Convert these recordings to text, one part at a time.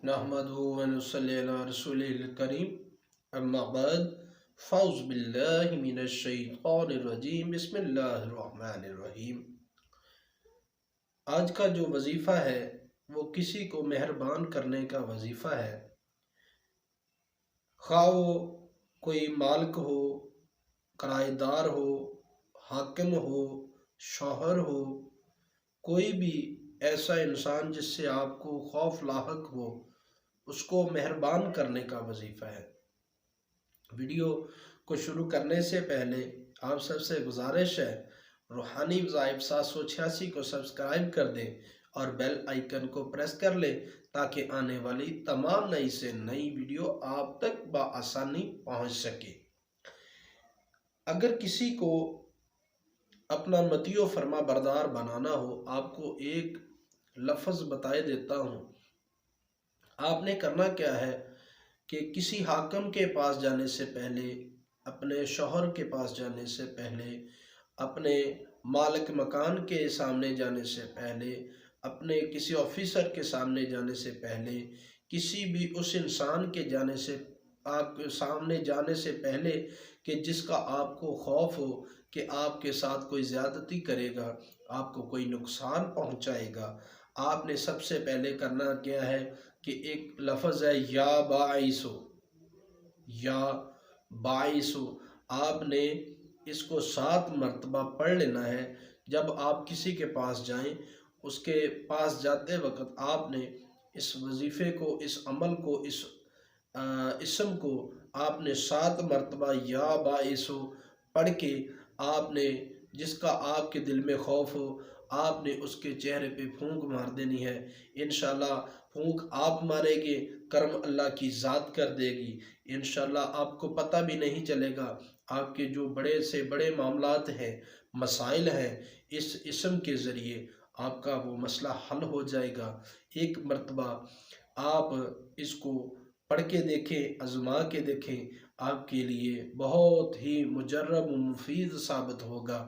نحمدہ و نصلی علی رسولہ الکریم اما بعد فاعوذ باللہ من الشیطان الرجیم بسم اللہ الرحمن الرحیم۔ آج کا جو وظیفہ ہے وہ کسی کو مہربان کرنے کا وظیفہ ہے، خواہ وہ کوئی مالک ہو، کرایہ دار ہو، حاکم ہو، شوہر ہو، کوئی بھی ایسا انسان جس سے آپ کو خوف لاحق ہو، اس کو مہربان کرنے کا وظیفہ ہے۔ ویڈیو کو شروع کرنے سے پہلے آپ سب سے گزارش ہے روحانی وظائف 786 کو سبسکرائب کر دیں اور بیل آئیکن کو پریس کر لیں تاکہ آنے والی تمام نئی سے نئی ویڈیو آپ تک بآسانی پہنچ سکے۔ اگر کسی کو اپنا مطیع و فرما بردار بنانا ہو، آپ کو ایک لفظ بتائے دیتا ہوں۔ آپ نے کرنا کیا ہے کہ کسی حاکم کے پاس جانے سے پہلے، اپنے شوہر کے پاس جانے سے پہلے، اپنے مالک مکان کے سامنے جانے سے پہلے، اپنے کسی آفیسر کے سامنے جانے سے پہلے، کسی بھی اس انسان کے سامنے جانے سے پہلے کہ جس کا آپ کو خوف ہو کہ آپ کے ساتھ کوئی زیادتی کرے گا، آپ کو کوئی نقصان پہنچائے گا، آپ نے سب سے پہلے کرنا کیا ہے کہ ایک لفظ ہے یا باعثو، یا باعثو، آپ نے اس کو 7 مرتبہ پڑھ لینا ہے۔ جب آپ کسی کے پاس جائیں، اس کے پاس جاتے وقت آپ نے اس وظیفے کو، اس عمل کو، اس اسم کو آپ نے 7 مرتبہ یا باعثو پڑھ کے آپ نے جس کا آپ کے دل میں خوف ہو، آپ نے اس کے چہرے پہ پھونک مار دینی ہے۔ انشاءاللہ پھونک آپ مارے گے، کرم اللہ کی ذات کر دے گی۔ انشاءاللہ آپ کو پتہ بھی نہیں چلے گا، آپ کے جو بڑے سے بڑے معاملات ہیں، مسائل ہیں، اس اسم کے ذریعے آپ کا وہ مسئلہ حل ہو جائے گا۔ ایک مرتبہ آپ اس کو پڑھ کے دیکھیں، آزما کے دیکھیں، آپ کے لیے بہت ہی مجرب و مفید ثابت ہوگا۔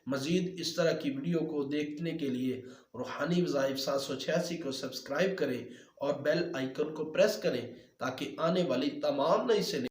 مزید اس طرح کی ویڈیو کو دیکھنے کے لیے روحانی وظائف 786 کو سبسکرائب کریں اور بیل آئیکن کو پریس کریں تاکہ آنے والی تمام نئی سے